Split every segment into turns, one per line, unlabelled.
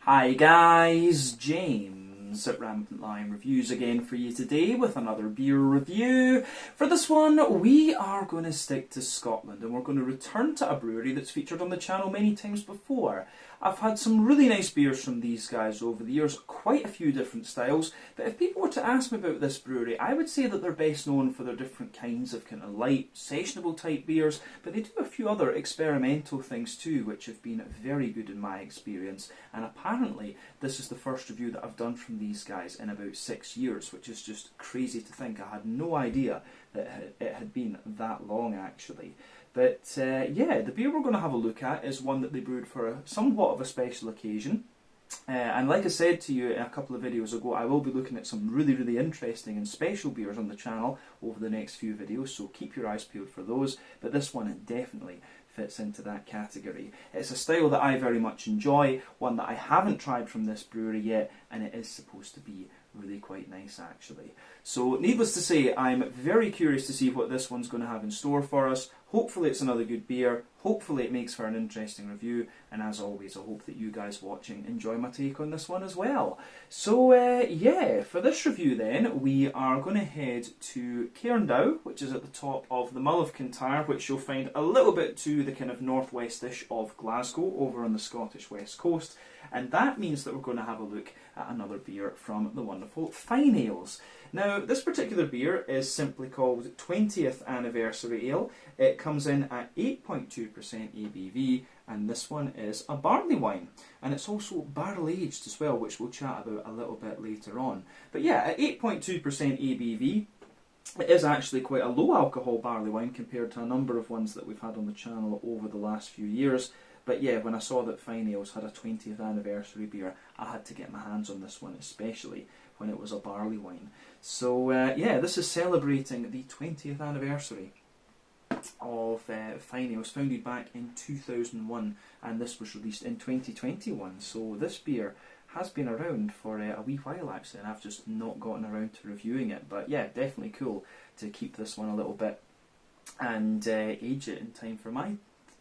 Hi guys, James at Rampant Lion Reviews again for you today with another beer review. For this one, we are going to stick to Scotland and we're going to return to a brewery that's featured on the channel many times before. I've had some really nice beers from these guys over the years, quite a few different styles, but if people were to ask me about this brewery, I would say that they're best known for their different kinds of kind of light, sessionable type beers, but they do a few other experimental things too, which have been very good in my experience, and apparently this is the first review that I've done from these guys in about 6 years, which is just crazy to think. I had no idea that it had been that long actually. But yeah, the beer we're going to have a look at is one that they brewed for somewhat of a special occasion. And like I said to you in a couple of videos ago, I will be looking at some really interesting and special beers on the channel over the next few videos, so keep your eyes peeled for those. But this one definitely fits into that category. It's a style that I very much enjoy, one that I haven't tried from this brewery yet, and it is supposed to be really quite nice actually. So needless to say, I'm very curious to see what this one's going to have in store for us. Hopefully it's another good beer, hopefully it makes for an interesting review, and as always I hope that you guys watching enjoy my take on this one as well. So yeah, for this review then, we are going to head to Cairndow, which is at the top of the Mull of Kintyre, which you'll find a little bit to the kind of northwestish of Glasgow, over on the Scottish west coast, and that means that we're going to have a look at another beer from the wonderful Fyne Ales. Now, this particular beer is simply called 20th Anniversary Ale. It comes in at 8.2% ABV, and this one is a barley wine. And it's also barrel aged as well, which we'll chat about a little bit later on. But yeah, at 8.2% ABV, it is actually quite a low alcohol barley wine compared to a number of ones that we've had on the channel over the last few years. But yeah, when I saw that Fyne Ales had a 20th anniversary beer, I had to get my hands on this one, especially when it was a barley wine. So yeah, this is celebrating the 20th anniversary of Fyne Ales, founded back in 2001, and this was released in 2021. So this beer has been around for a wee while actually, and I've just not gotten around to reviewing it. But yeah, definitely cool to keep this one a little bit and age it in time for my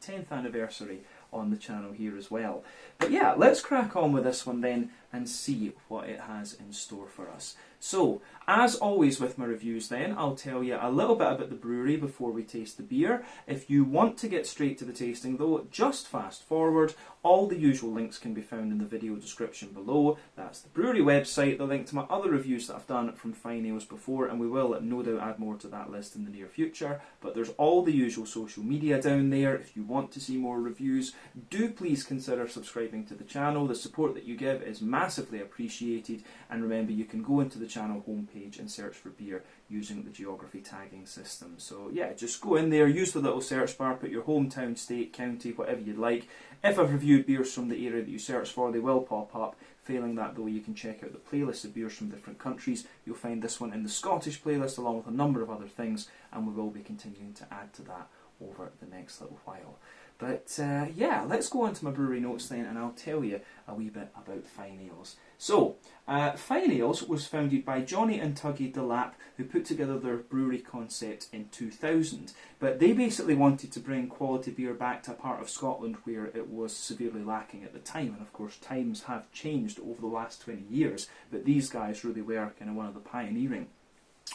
10th anniversary on the channel here as well. But yeah, let's crack on with this one then and see what it has in store for us. So, as always with my reviews then, I'll tell you a little bit about the brewery before we taste the beer. If you want to get straight to the tasting though, just fast forward. All the usual links can be found in the video description below. That's the brewery website, the link to my other reviews that I've done from Fyne Ales before, and we will no doubt add more to that list in the near future. But there's all the usual social media down there. If you want to see more reviews, do please consider subscribing to the channel. The support that you give is massively appreciated, and remember, you can go into the channel homepage and search for beer using the geography tagging system. So yeah, just go in there, use the little search bar, put your hometown, state, county, whatever you'd like. If I've reviewed beers from the area that you search for, they will pop up. Failing that though, you can check out the playlist of beers from different countries. You'll find this one in the Scottish playlist along with a number of other things, and we will be continuing to add to that over the next little while. But yeah, let's go on to my brewery notes then, and I'll tell you a wee bit about Fyne Ales. So, Fyne Ales was founded by Johnny and Tuggy Delap, who put together their brewery concept in 2000. But they basically wanted to bring quality beer back to a part of Scotland where it was severely lacking at the time. And of course, times have changed over the last 20 years, but these guys really were kind of one of the pioneering,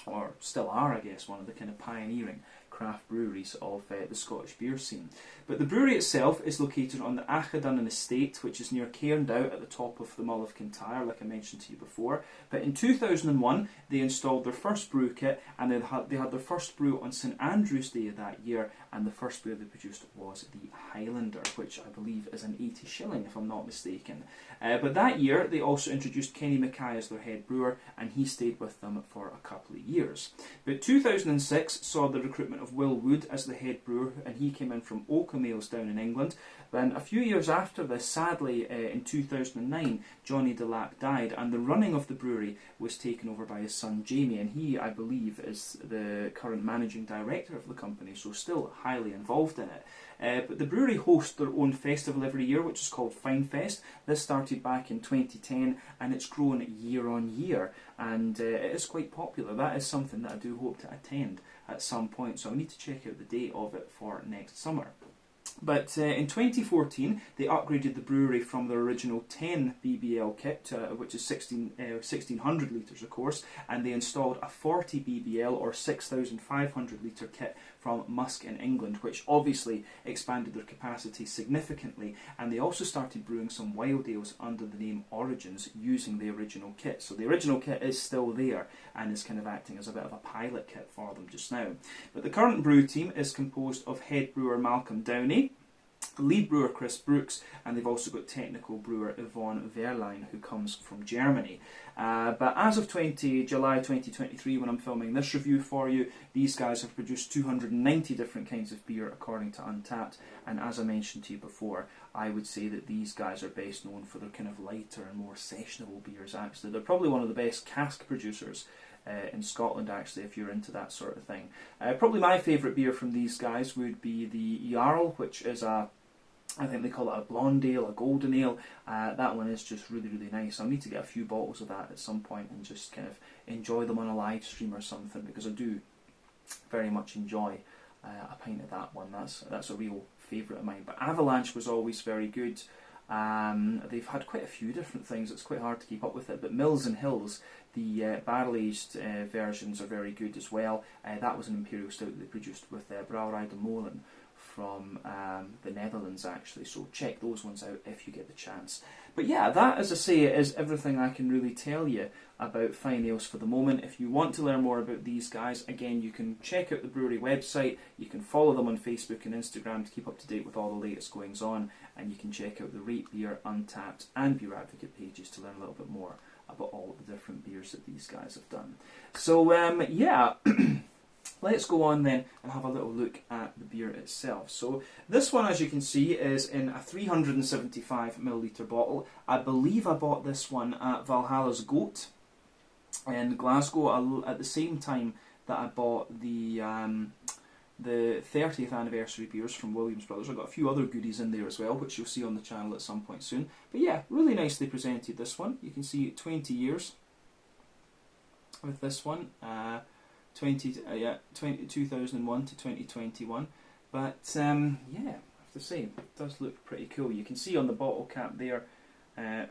or still are I guess, one of the kind of pioneering craft breweries of the Scottish beer scene. But the brewery itself is located on the Achadunnan estate, which is near Cairndow at the top of the Mull of Kintyre, like I mentioned to you before. But in 2001 they installed their first brew kit, and they had their first brew on St Andrew's Day of that year, and the first beer they produced was the Highlander, which I believe is an 80 shilling if I'm not mistaken. But that year they also introduced Kenny Mackay as their head brewer, and he stayed with them for a couple of years. But 2006 saw the recruitment of Will Wood as the head brewer, and he came in from Oakham Ales down in England. Then a few years after this, sadly, in 2009, Johnny Delap died, and the running of the brewery was taken over by his son Jamie, and he, I believe, is the current managing director of the company, so still highly involved in it. But the brewery hosts their own festival every year, which is called Fyne Fest. This started back in 2010, and it's grown year on year, and it is quite popular. That is something that I do hope to attend at some point, so I need to check out the date of it for next summer. But in 2014, they upgraded the brewery from their original 10 BBL kit, which is 1600 litres, of course, and they installed a 40 BBL or 6,500 litre kit from Musk in England, which obviously expanded their capacity significantly. And they also started brewing some wild ales under the name Origins using the original kit. So the original kit is still there and is kind of acting as a bit of a pilot kit for them just now. But the current brew team is composed of head brewer Malcolm Downey, lead brewer Chris Brooks, and they've also got technical brewer Yvonne Verlein, who comes from Germany. But as of July 2023, when I'm filming this review for you, these guys have produced 290 different kinds of beer according to Untappd, and as I mentioned to you before, I would say that these guys are best known for their kind of lighter and more sessionable beers. Actually, they're probably one of the best cask producers in Scotland, actually, if you're into that sort of thing. Probably my favourite beer from these guys would be the Jarl, which is I think they call it a blonde ale, a golden ale. That one is just really, really nice. I'll need to get a few bottles of that at some point and just kind of enjoy them on a live stream or something, because I do very much enjoy a pint of that one. That's a real favourite of mine. But Avalanche was always very good. They've had quite a few different things. It's quite hard to keep up with it. But Mills and Hills, the barrel-aged versions, are very good as well. That was an Imperial Stout that they produced with Brouwerij de Molen from the Netherlands, actually. So check those ones out if you get the chance. But yeah, that, as I say, is everything I can really tell you about Fyne Ales for the moment. If you want to learn more about these guys, again, you can check out the brewery website, you can follow them on Facebook and Instagram to keep up to date with all the latest goings on, and you can check out the Rate Beer, Untappd and Beer Advocate pages to learn a little bit more about all the different beers that these guys have done. So yeah, let's go on then and have a little look at the beer itself. So this one, as you can see, is in a 375ml bottle. I believe I bought this one at Valhalla's Goat in Glasgow at the same time that I bought the 30th anniversary beers from Williams Brothers. I've got a few other goodies in there as well, which you'll see on the channel at some point soon. But yeah, really nicely presented, this one. You can see 20 years with this one. 2001 to 2021. But yeah, I have to say, it does look pretty cool. You can see on the bottle cap there,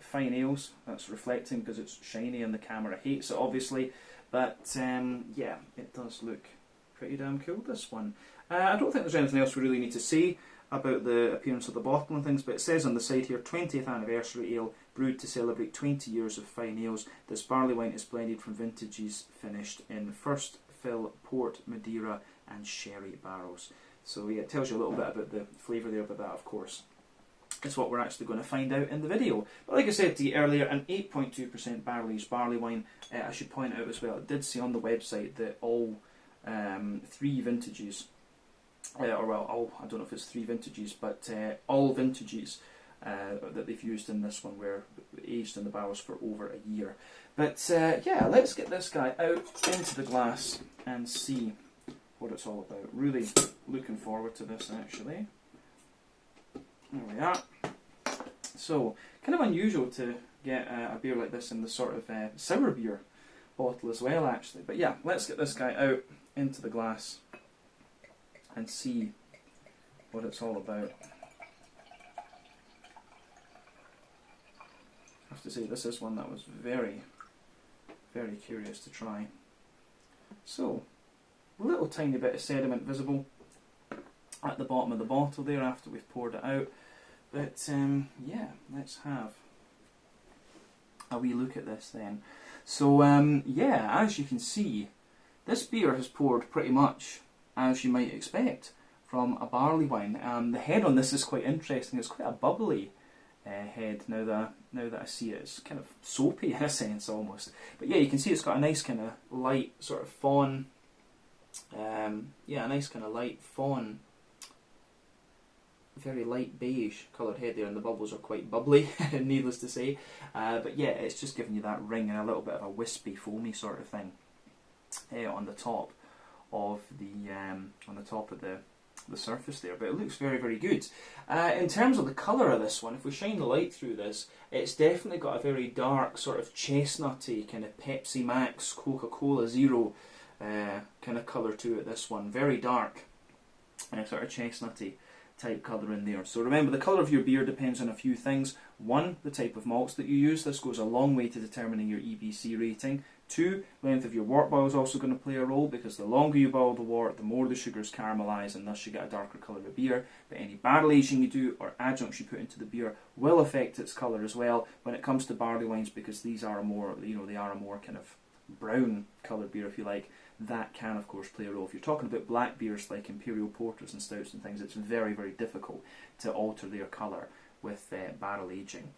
Fyne Ales. That's reflecting because it's shiny and the camera hates it, obviously. But yeah, it does look pretty damn cool, this one. I don't think there's anything else we really need to say about the appearance of the bottle and things, but it says on the side here, 20th anniversary ale, brewed to celebrate 20 years of Fyne Ales. This barley wine is blended from vintages finished in first fill port, Madeira and sherry barrels. So yeah, it tells you a little bit about the flavour there, but that, of course, is what we're actually going to find out in the video. But like I said to you earlier, an 8.2% barrel-aged barley wine. I should point out as well, it did say on the website that all 3 vintages, I don't know if it's 3 vintages, but all vintages that they've used in this one were aged in the barrels for over a year. But yeah, let's get this guy out into the glass and see what it's all about. Really looking forward to this, actually. There we are. So, kind of unusual to get a beer like this in the sort of sour beer bottle as well, actually. But yeah, let's get this guy out into the glass and see what it's all about. I have to say, this is one that was very, very curious to try. So, a little tiny bit of sediment visible at the bottom of the bottle there after we've poured it out. But yeah, let's have a wee look at this then. So yeah, as you can see, this beer has poured pretty much as you might expect from a barley wine. The head on this is quite interesting. It's quite a bubbly head now that I see it. It's kind of soapy in a sense almost. But yeah, you can see it's got a nice kind of light sort of fawn. Yeah, a nice kind of light fawn, very light beige coloured head there, and the bubbles are quite bubbly, needless to say. But yeah, it's just giving you that ring and a little bit of a wispy, foamy sort of thing on the top of the surface there. But it looks very, very good. In terms of the colour of this one, if we shine the light through this, it's definitely got a very dark sort of chestnutty kind of Pepsi Max, Coca-Cola Zero kind of colour to it. This one, very dark, sort of chestnutty type colour in there. So remember, the colour of your beer depends on a few things. One, the type of malts that you use. This goes a long way to determining your EBC rating. Two, length of your wort boil is also going to play a role, because the longer you boil the wort, the more the sugars caramelise, and thus you get a darker colour of beer. But any barrel aging you do or adjuncts you put into the beer will affect its colour as well when it comes to barley wines, because these are a more, they are a more kind of brown coloured beer, if you like. That can of course play a role. If you're talking about black beers like imperial porters and stouts and things, it's very, very difficult to alter their colour with barrel aging.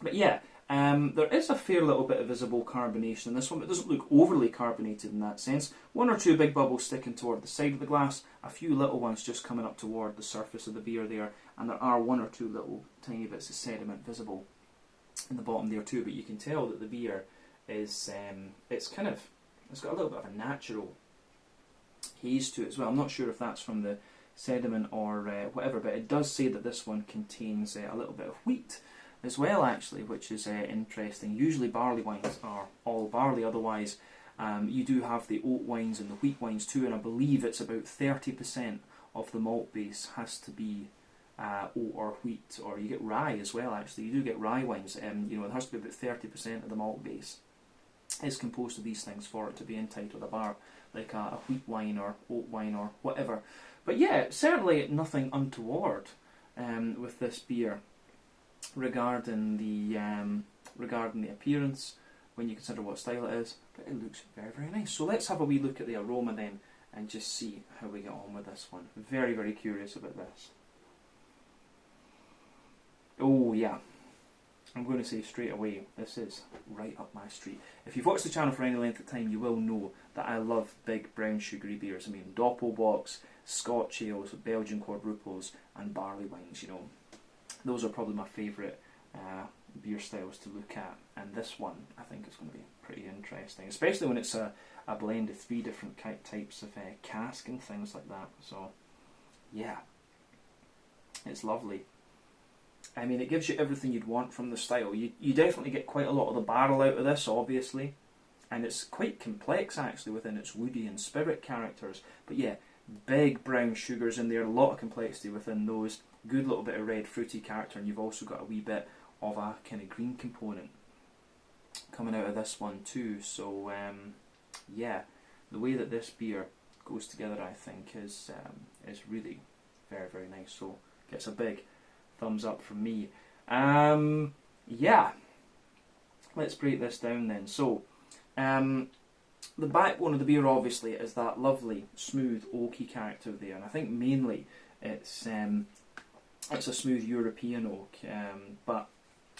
But yeah, there is a fair little bit of visible carbonation in this one. It doesn't look overly carbonated in that sense. One or two big bubbles sticking toward the side of the glass, a few little ones just coming up toward the surface of the beer there, and there are one or two little tiny bits of sediment visible in the bottom there too. But you can tell that the beer is it's got a little bit of a natural haze to it as well. I'm not sure if that's from the sediment or whatever, but it does say that this one contains a little bit of wheat as well, actually, which is interesting. Usually barley wines are all barley, otherwise you do have the oat wines and the wheat wines too, and I believe it's about 30% of the malt base has to be oat or wheat, or you get rye as well, actually. You do get rye wines, it has to be about 30% of the malt base is composed of these things for it to be entitled a bar, like a wheat wine or oat wine or whatever. But yeah, certainly nothing untoward with this beer regarding the appearance when you consider what style it is. But it looks very, very nice. So let's have a wee look at the aroma then and just see how we get on with this one. Very, very curious about this. Oh yeah, I'm going to say straight away, this is right up my street. If you've watched the channel for any length of time, you will know that I love big brown sugary beers. I mean, Doppelbocks, Scotch ales, Belgian quadruples and barley wines, Those are probably my favourite beer styles to look at, and this one I think is going to be pretty interesting, especially when it's a blend of 3 different types of cask and things like that. So yeah, it's lovely. I mean, it gives you everything you'd want from the style. You definitely get quite a lot of the barrel out of this, obviously, and it's quite complex actually within its woody and spirit characters. But yeah, big brown sugars in there, a lot of complexity within those, good little bit of red fruity character, and you've also got a wee bit of a kind of green component coming out of this one too. So yeah, the way that this beer goes together, I think, is really very, very nice. So gets a big thumbs up from me. Yeah, let's break this down then. So the backbone of the beer obviously is that lovely smooth oaky character there, and I think mainly it's a smooth European oak, but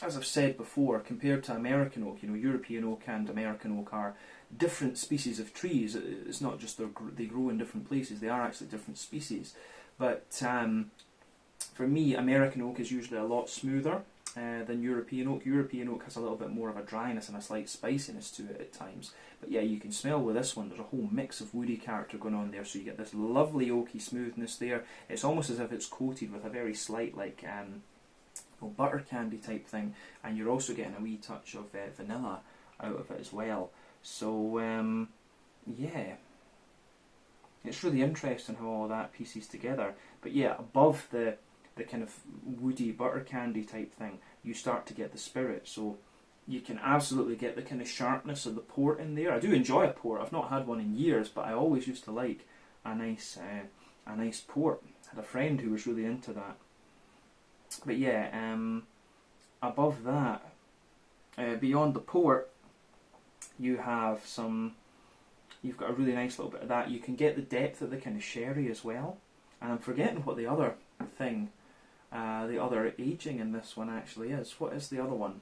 as I've said before, compared to American oak, European oak and American oak are different species of trees. It's not just they grow in different places, they are actually different species. But for me, American oak is usually a lot smoother than European oak. European oak has a little bit more of a dryness and a slight spiciness to it at times. But yeah, you can smell with this one, there's a whole mix of woody character going on there, so you get this lovely oaky smoothness there. It's almost as if it's coated with a very slight, like, butter candy type thing, and you're also getting a wee touch of vanilla out of it as well. So, yeah, it's really interesting how all that pieces together. But yeah, above the kind of woody butter candy type thing, you start to get the spirit. So you can absolutely get the kind of sharpness of the port in there. I do enjoy a port. I've not had one in years, but I always used to like a nice port. I had a friend who was really into that. But yeah, above that, beyond the port, you've got a really nice little bit of that. You can get the depth of the kind of sherry as well. And I'm forgetting what the other thing, the other aging in this one actually is. What is the other one?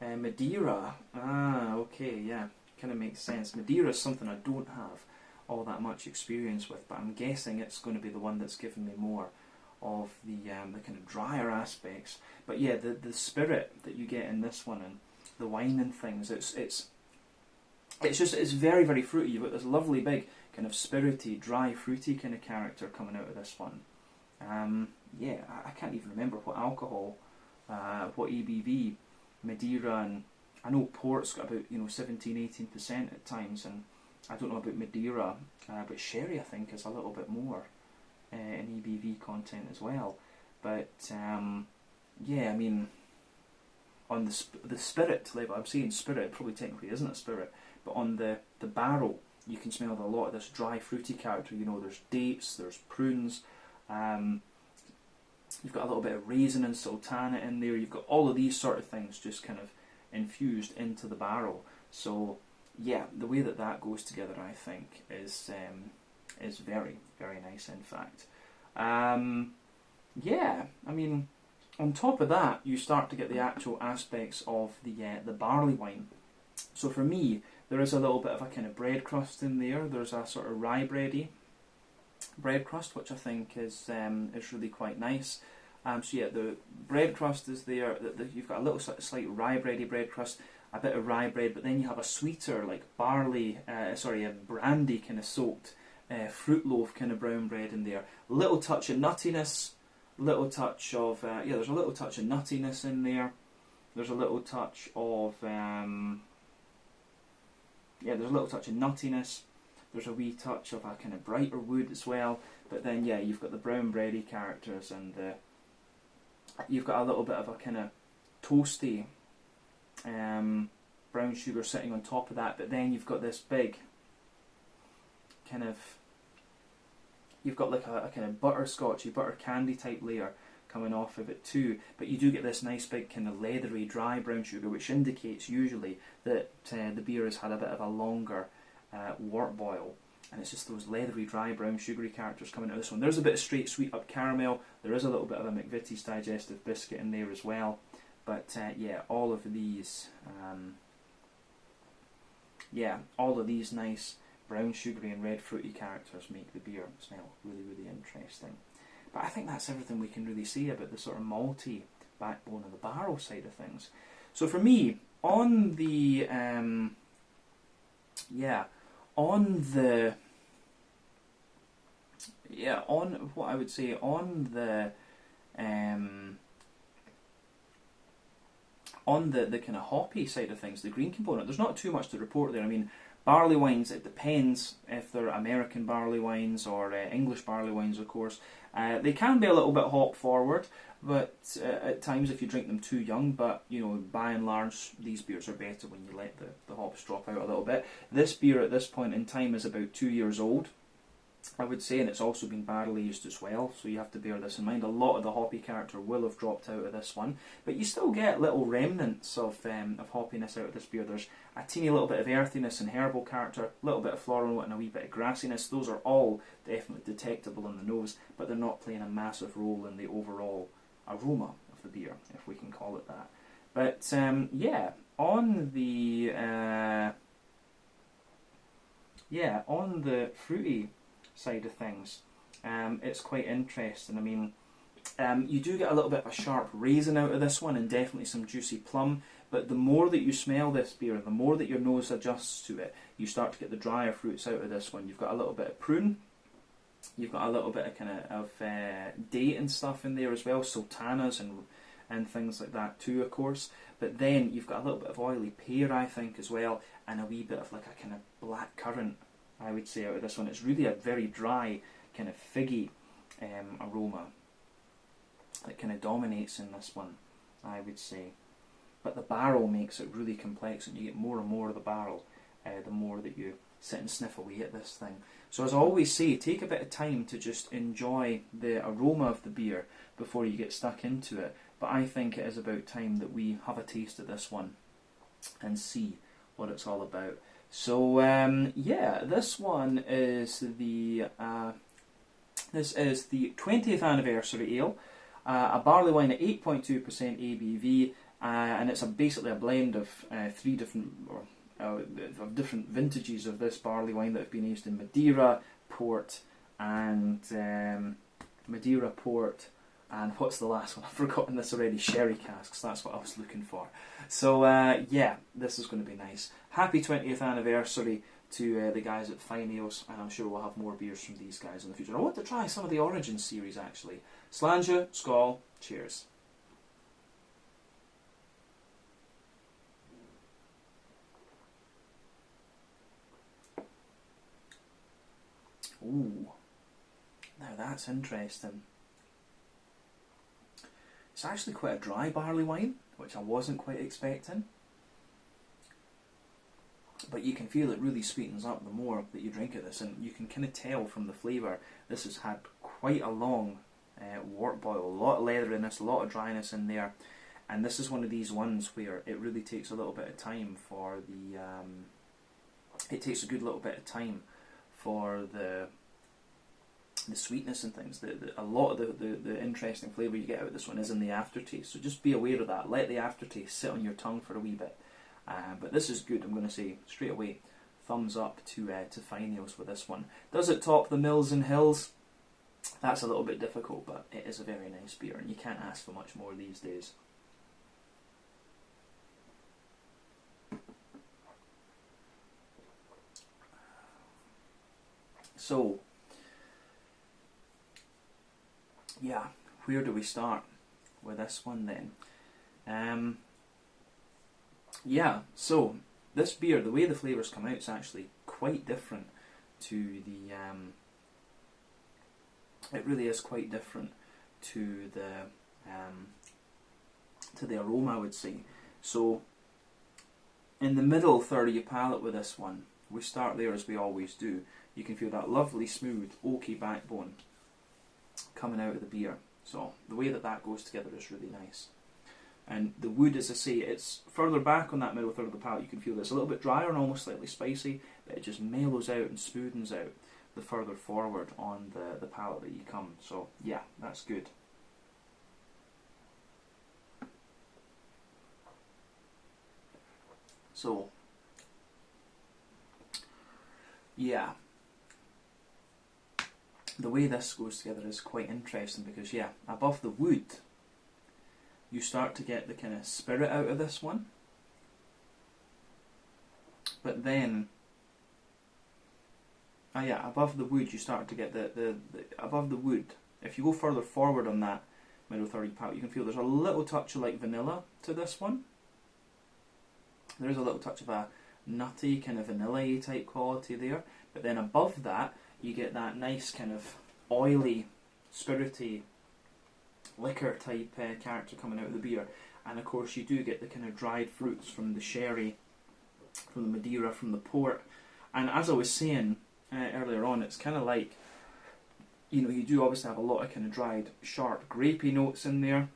Madeira. Ah, okay, yeah, kind of makes sense. Madeira is something I don't have all that much experience with, but I'm guessing it's going to be the one that's given me more of the kind of drier aspects. But yeah, the spirit that you get in this one and the wine and things, it's very, very fruity. You've got this lovely big kind of spirity, dry, fruity kind of character coming out of this one. Yeah, I can't even remember what alcohol, what ABV Madeira, and I know port's got about 17-18% at times, and I don't know about Madeira, but sherry I think is a little bit more. in ABV content as well. But yeah, I mean, on the spirit level, I'm saying spirit, it probably technically isn't a spirit, but on the barrel, you can smell a lot of this dry fruity character. You know, there's dates, there's prunes, you've got a little bit of raisin and sultana in there. You've got all of these sort of things just kind of infused into the barrel. So yeah, the way that that goes together, I think, is very, very nice. In fact, yeah, I mean, on top of that, you start to get the actual aspects of the barley wine. So for me, there is a little bit of a kind of bread crust in there. There's a sort of rye bready bread crust, which I think is really quite nice. So yeah, the bread crust is there. You've got a little slight rye bready bread crust, a bit of rye bread, but then you have a sweeter, like a brandy kind of soaked fruit loaf kind of brown bread in there. Little touch of nuttiness, little touch of there's a little touch of nuttiness in there. There's a little touch of there's a little touch of nuttiness. There's a wee touch of a kind of brighter wood as well. But then yeah, you've got the brown bready characters, and you've got a little bit of a kind of toasty brown sugar sitting on top of that. But then you've got this big kind of, you've got like a kind of butterscotchy, butter candy type layer coming off of it too. But you do get this nice big kind of leathery dry brown sugar, which indicates usually that the beer has had a bit of a longer wort boil, and it's just those leathery dry brown sugary characters coming out of this one. There's a bit of straight sweet up caramel. There is a little bit of a McVitie's digestive biscuit in there as well. But yeah, all of these nice brown sugary and red fruity characters make the beer smell really, really interesting. But I think that's everything we can really say about the sort of malty backbone of the barrel side of things. So for me, on the kind of hoppy side of things, the green component, there's not too much to report there. I mean, barley wines, it depends if they're American barley wines or English barley wines, of course. They can be a little bit hop forward, but at times if you drink them too young. But you know, by and large, these beers are better when you let the hops drop out a little bit. This beer at this point in time is about 2 years old, I would say, and it's also been barrel aged as well, so you have to bear this in mind. A lot of the hoppy character will have dropped out of this one, but you still get little remnants of hoppiness out of this beer. There's a teeny little bit of earthiness and herbal character, a little bit of floral and a wee bit of grassiness. Those are all definitely detectable in the nose, but they're not playing a massive role in the overall aroma of the beer, if we can call it that. But on the fruity side of things, it's quite interesting. I mean, you do get a little bit of a sharp raisin out of this one, and definitely some juicy plum. But the more that you smell this beer, the more that your nose adjusts to it, you start to get the drier fruits out of this one. You've got a little bit of prune, you've got a little bit of kind of date and stuff in there as well, sultanas and things like that too, of course. But then you've got a little bit of oily pear, I think, as well, and a wee bit of like a kind of black currant, I would say, out of this one. It's really a very dry, kind of figgy aroma that kind of dominates in this one, I would say. But the barrel makes it really complex, and you get more and more of the barrel the more that you sit and sniff away at this thing. So as I always say, take a bit of time to just enjoy the aroma of the beer before you get stuck into it. But I think it is about time that we have a taste of this one and see what it's all about. So this one is the 20th anniversary ale, a barley wine at 8.2% ABV, and it's basically a blend of three different vintages of this barley wine that have been aged in Madeira, port, and what's the last one? I've forgotten this already. Sherry casks. That's what I was looking for. So this is going to be nice. Happy 20th anniversary to the guys at Fyne Ales, and I'm sure we'll have more beers from these guys in the future. I want to try some of the Origin series actually. Slàinte, skål, cheers. Ooh, now Now that's interesting. It's actually quite a dry barley wine, which I wasn't quite expecting. But you can feel it really sweetens up the more that you drink of this, and you can kind of tell from the flavour this has had quite a long wort boil, a lot of leather in this, a lot of dryness in there, and this is one of these ones where it really takes a little bit of time for the it takes a good little bit of time for the sweetness and things. A lot of the interesting flavour you get out of this one is in the aftertaste, so just be aware of that. Let the aftertaste sit on your tongue for a wee bit. But this is good. I'm going to say straight away, thumbs up to Fyne Ales with this one. Does it top the Mills and Hills? That's a little bit difficult, but it is a very nice beer, and you can't ask for much more these days. So, yeah, where do we start with this one then? Yeah, so this beer, the way the flavours come out is actually quite different to the. It really is quite different to the aroma, I would say. So, in the middle third of your palate with this one, we start there as we always do. You can feel that lovely, smooth, oaky backbone coming out of the beer. So the way that goes together is really nice. And the wood, as I say, it's further back on that middle third of the palate. You can feel that it's a little bit drier and almost slightly spicy, but it just mellows out and smoothens out the further forward on the palate that you come. So yeah, that's good. So yeah, the way this goes together is quite interesting because, yeah, above the wood you start to get the kind of spirit out of this one, but then above the wood you start to get the above the wood. If you go further forward on that middle third palate, you can feel there's a little touch of like vanilla to this one. There is a little touch of a nutty kind of vanilla-y type quality there, but then above that you get that nice kind of oily, spirity, liquor type character coming out of the beer, and of course you do get the kind of dried fruits from the sherry, from the Madeira, from the port. And as I was saying earlier on, it's kind of like, you know, you do obviously have a lot of kind of dried, sharp, grapey notes in there.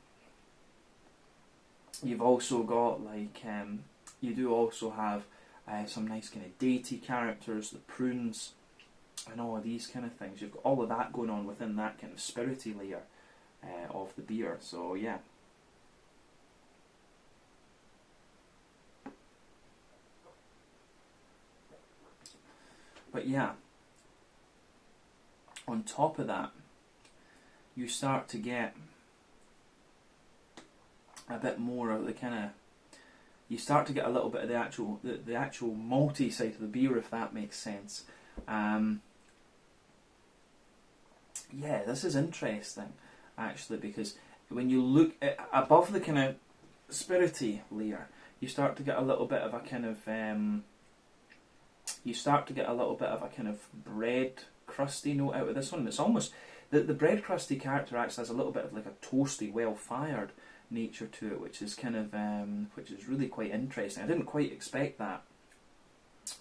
You've also got like, you do also have some nice kind of datey characters, the prunes, and all of these kind of things. You've got all of that going on within that kind of spirity layer of the beer. So yeah. But yeah, on top of that, you start to get a bit more of the kind of, you start to get a little bit of the actual malty side of the beer, if that makes sense. Yeah, this is interesting actually, because when you look at above the kind of spirity layer, you start to get a little bit of a kind of bread crusty note out of this one. It's almost the bread crusty character actually has a little bit of like a toasty, well fired nature to it, which is kind of which is really quite interesting. I didn't quite expect that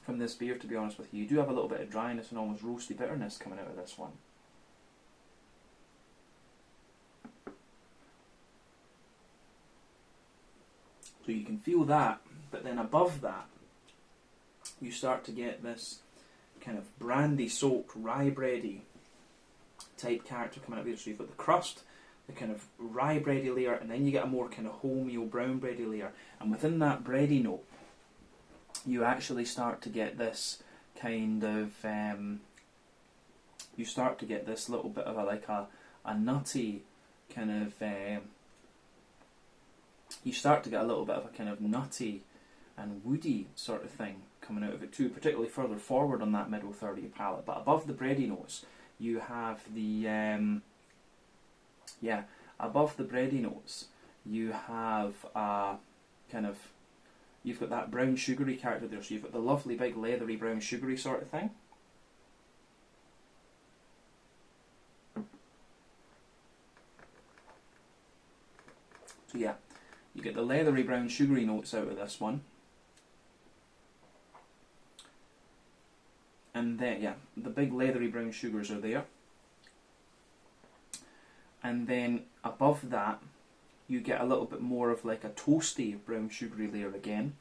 from this beer, to be honest with you. You do have a little bit of dryness and almost roasty bitterness coming out of this one. So you can feel that, but then above that you start to get this kind of brandy soaked, rye bready type character coming out of here. So you've got the crust, the kind of rye bready layer, and then you get a more kind of wholemeal brown bready layer, and within that bready note you actually start to get this kind of you start to get this little bit of a nutty kind of you start to get a little bit of a kind of nutty and woody sort of thing coming out of it too, particularly further forward on that middle third of your palate. But above the bready notes you have the above the bready notes you have a kind of, you've got that brown sugary character there, so you've got the lovely big leathery brown sugary sort of thing. So yeah, you get the leathery brown sugary notes out of this one. And then, yeah, the big leathery brown sugars are there. And then above that, you get a little bit more of like a toasty brown sugary layer again.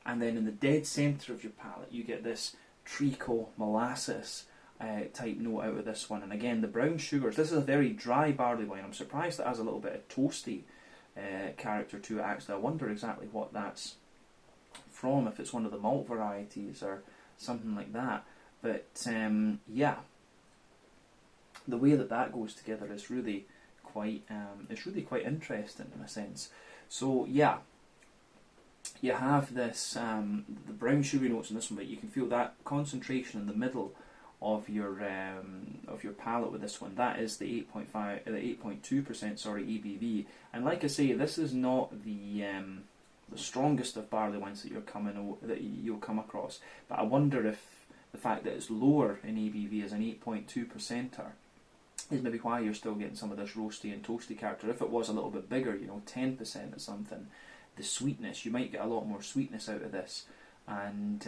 And then in the dead centre of your palate, you get this treacle molasses type note out of this one. And again, the brown sugars, this is a very dry barley wine. I'm surprised it has a little bit of toasty character to it actually. I wonder exactly what that's from, if it's one of the malt varieties or something like that. But yeah, the way that that goes together is really quite interesting in a sense. So yeah, you have this the brown sugary notes in this one, but you can feel that concentration in the middle of your palate with this one. That is the 8.2% sorry ABV, and like I say, this is not the strongest of barley wines that you'll come across. But I wonder if the fact that it's lower in ABV as an 8.2%er is maybe why you're still getting some of this roasty and toasty character. If it was a little bit bigger, 10% or something, the sweetness, you might get a lot more sweetness out of this, and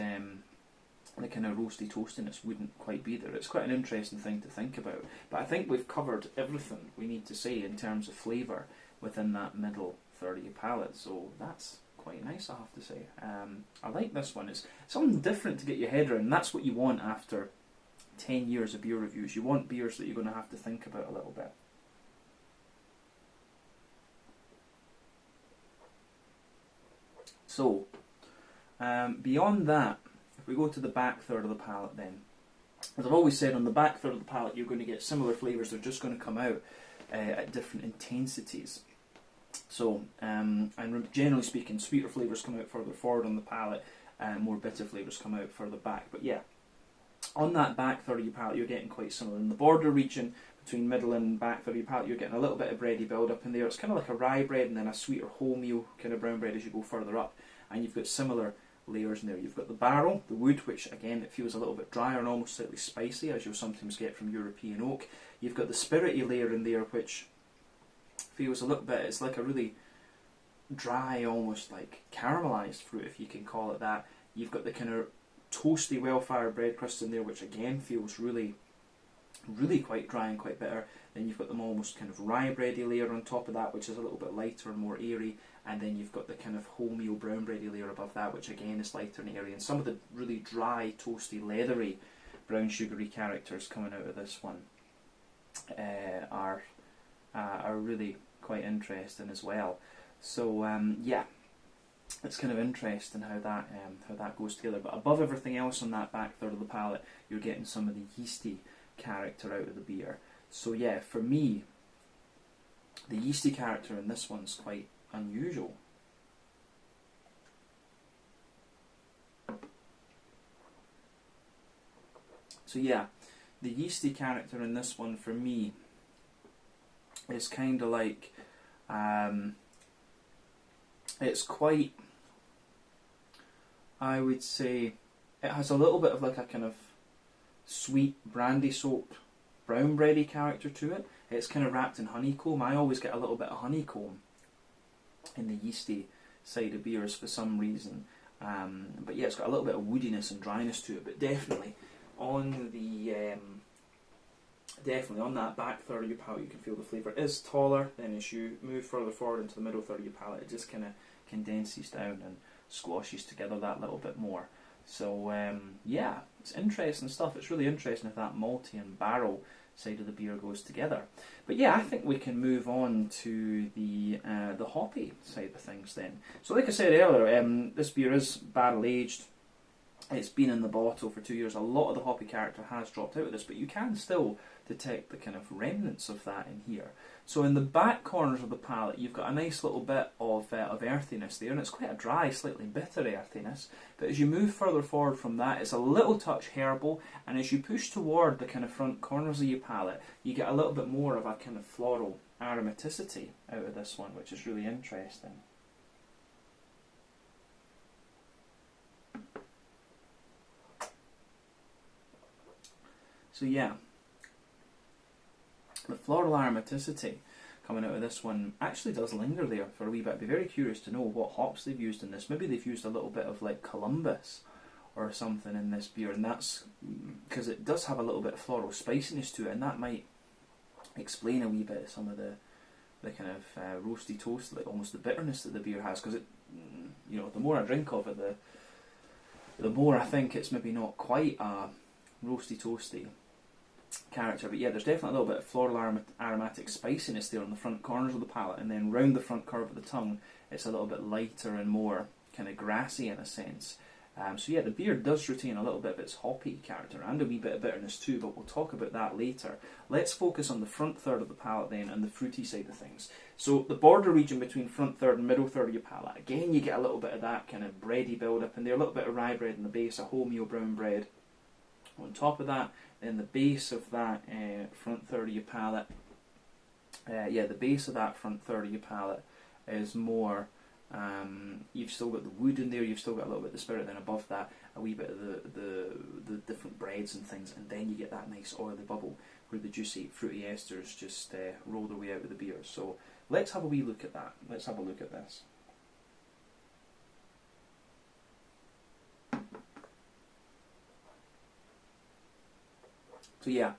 the kind of roasty toastiness wouldn't quite be there. It's quite an interesting thing to think about. But I think we've covered everything we need to say in terms of flavour within that middle third of your palate, so that's quite nice, I have to say. I like this one. It's something different to get your head around, and that's what you want after 10 years of beer reviews. You want beers that you're going to have to think about a little bit. So, beyond that, if we go to the back third of the palate then, as I've always said, on the back third of the palate you're going to get similar flavours, they're just going to come out at different intensities. So, and generally speaking, sweeter flavours come out further forward on the palate, and more bitter flavours come out further back. But yeah, on that back third of your palate, you're getting quite similar. In the border region between middle and back third of your palate, you're getting a little bit of bready build up in there. It's kind of like a rye bread and then a sweeter wholemeal kind of brown bread as you go further up. And you've got similar layers in there. You've got the barrel, the wood, which again it feels a little bit drier and almost slightly spicy, as you'll sometimes get from European oak. You've got the spirity layer in there, which feels a little bit, it's like a really dry, almost like caramelised fruit, if you can call it that. You've got the kind of toasty, well-fired bread crust in there, which again feels really quite dry and quite bitter. Then you've got the almost kind of rye bready layer on top of that, which is a little bit lighter and more airy. And then you've got the kind of wholemeal brown bready layer above that, which again is lighter and airy. And some of the really dry, toasty, leathery brown sugary characters coming out of this one are really quite interesting as well. So yeah, it's kind of interesting how that goes together. But above everything else on that back third of the palate, you're getting some of the yeasty character out of the beer. So yeah, for me, the yeasty character in this one's quite unusual. So yeah, the yeasty character in this one for me is kind of like, it's quite, I would say, it has a little bit of like a kind of sweet brandy soaked brown bready character to it. It's kind of wrapped in honeycomb. I always get a little bit of honeycomb in the yeasty side of beers for some reason. But yeah, it's got a little bit of woodiness and dryness to it. But definitely on the on that back third of your palate, you can feel the flavour is taller. Then as you move further forward into the middle third of your palate, it just kind of condenses down and squashes together that little bit more. So yeah, it's interesting stuff. It's really interesting if that malty and barrel side of the beer goes together. But yeah, I think we can move on to the hoppy side of things then. So like I said earlier, this beer is barrel aged. It's been in the bottle for 2 years. A lot of the hoppy character has dropped out of this, but you can still detect the kind of remnants of that in here. So in the back corners of the palate, you've got a nice little bit of earthiness there, and it's quite a dry, slightly bitter earthiness. But as you move further forward from that, it's a little touch herbal, and as you push toward the kind of front corners of your palate, you get a little bit more of a kind of floral aromaticity out of this one, which is really interesting. So yeah, the floral aromaticity coming out of this one actually does linger there for a wee bit. I'd be very curious to know what hops they've used in this. Maybe they've used a little bit of like Columbus or something in this beer, and that's because it does have a little bit of floral spiciness to it, and that might explain a wee bit of some of the kind of roasty toast, like almost the bitterness that the beer has. Because it, you know, the more I drink of it, the more I think it's maybe not quite a roasty toasty character. But yeah, there's definitely a little bit of floral aromatic spiciness there on the front corners of the palate, and then round the front curve of the tongue, it's a little bit lighter and more kind of grassy in a sense. So yeah, the beer does retain a little bit of its hoppy character and a wee bit of bitterness too, but we'll talk about that later. Let's focus on the front third of the palate then and the fruity side of things. So the border region between front third and middle third of your palate, again you get a little bit of that kind of bready build up in there, a little bit of rye bread in the base, a wholemeal brown bread on top of that. Then the base of that front third of your palate, the base of that front third of your palate is more, you've still got the wood in there, you've still got a little bit of the spirit, then above that a wee bit of the different breads and things, and then you get that nice oily bubble where the juicy fruity esters just roll their way out of the beer. So let's have a wee look at that. Let's have a look at this. So yeah,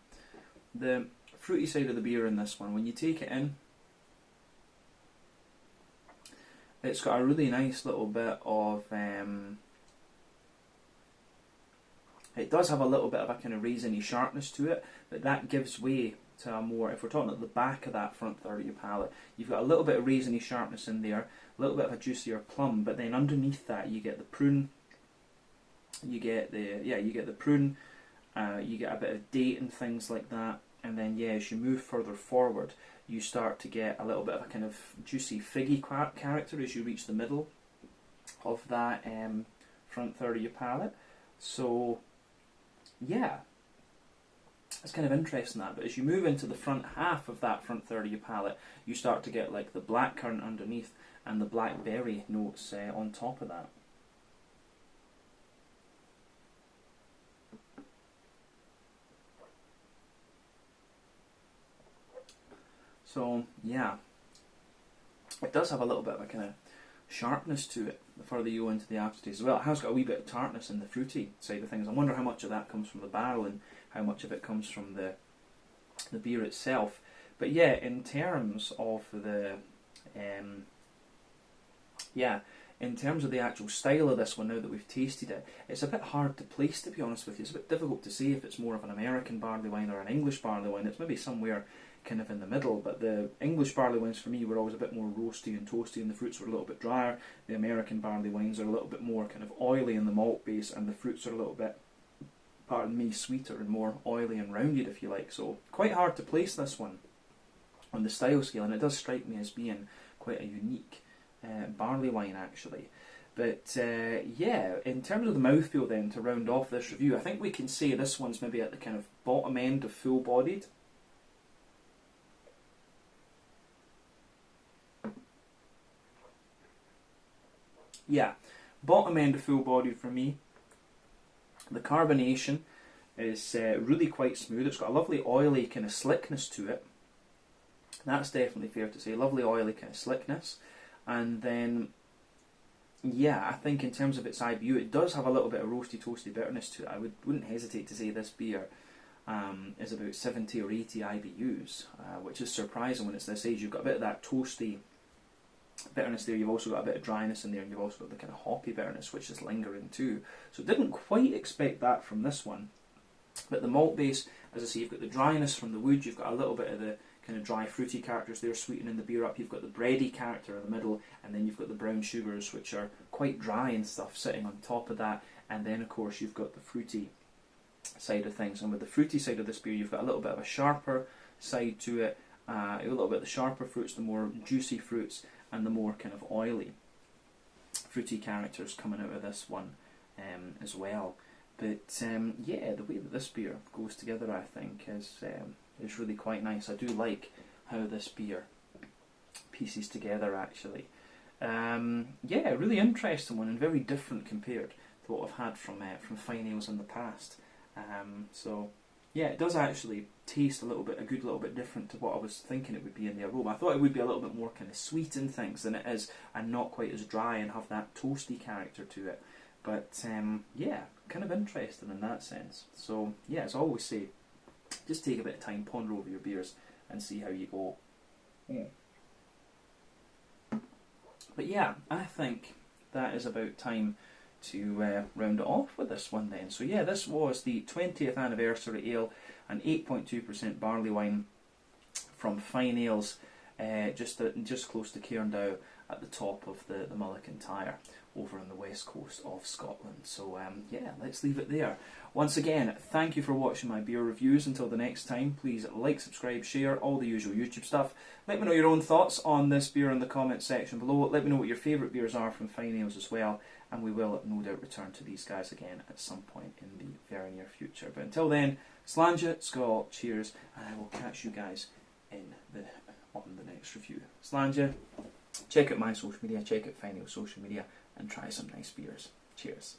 the fruity side of the beer in this one, when you take it in, it's got a really nice little bit of, it does have a little bit of a kind of raisiny sharpness to it, but that gives way to a more, if we're talking at the back of that front third of your palate, you've got a little bit of raisiny sharpness in there, a little bit of a juicier plum, but then underneath that you get the prune, you get the prune, you get a bit of date and things like that, and then yeah, as you move further forward, you start to get a little bit of a kind of juicy figgy character as you reach the middle of that front third of your palate. So yeah, it's kind of interesting that, but as you move into the front half of that front third of your palate, you start to get like the blackcurrant underneath and the blackberry notes on top of that. So yeah, it does have a little bit of a kind of sharpness to it the further you go into the aftertaste as well. It has got a wee bit of tartness in the fruity side of things. I wonder how much of that comes from the barrel and how much of it comes from the beer itself. But yeah, in terms of the in terms of the actual style of this one, now that we've tasted it, it's a bit hard to place, to be honest with you. It's a bit difficult to say if it's more of an American barley wine or an English barley wine. It's maybe somewhere kind of in the middle, but the English barley wines for me were always a bit more roasty and toasty, and the fruits were a little bit drier. The American barley wines are a little bit more kind of oily in the malt base, and the fruits are a little bit, pardon me, sweeter and more oily and rounded, if you like. So quite hard to place this one on the style scale, and it does strike me as being quite a unique barley wine actually. But yeah, in terms of the mouthfeel then, to round off this review, I think we can say this one's maybe at the kind of bottom end of full-bodied. Yeah, bottom end of full bodied for me. The carbonation is really quite smooth. It's got a lovely oily kind of slickness to it. That's definitely fair to say. Lovely oily kind of slickness. And then, yeah, I think in terms of its IBU, it does have a little bit of roasty, toasty bitterness to it. I wouldn't hesitate to say this beer is about 70 or 80 IBUs, which is surprising when it's this age. You've got a bit of that toasty bitterness there, you've also got a bit of dryness in there, and you've also got the kind of hoppy bitterness which is lingering too. So didn't quite expect that from this one. But the malt base, as I say, you've got the dryness from the wood, you've got a little bit of the kind of dry fruity characters there sweetening the beer up, you've got the bready character in the middle, and then you've got the brown sugars which are quite dry and stuff sitting on top of that, and then of course you've got the fruity side of things. And with the fruity side of this beer, you've got a little bit of a sharper side to it, a little bit of the sharper fruits, the more juicy fruits, and the more kind of oily fruity characters coming out of this one as well. But yeah, the way that this beer goes together, I think, is really quite nice. I do like how this beer pieces together actually. Yeah, really interesting one and very different compared to what I've had from Fyne Ales in the past. So yeah, it does actually taste a good little bit different to what I was thinking it would be in the aroma. I thought it would be a little bit more kind of sweet and things than it is, and not quite as dry and have that toasty character to it. But yeah, kind of interesting in that sense. So yeah, as I always say, just take a bit of time, ponder over your beers, and see how you go. But yeah, I think that is about time to round it off with this one then. So yeah, this was the 20th anniversary ale, an 8.2% barley wine from Fyne Ales, just close to Cairndow at the top of the Mullican Tyre over on the west coast of Scotland. So yeah, let's leave it there. Once again, thank you for watching my beer reviews. Until the next time, please like, subscribe, share, all the usual YouTube stuff. Let me know your own thoughts on this beer in the comments section below. Let me know what your favourite beers are from Fyne Ales as well, and we will no doubt return to these guys again at some point in the very near future. But until then, Slàinte, Skål, cheers, and I will catch you guys on the next review. Slàinte, check out my social media, check out Fyne Ales social media, and try some nice beers. Cheers.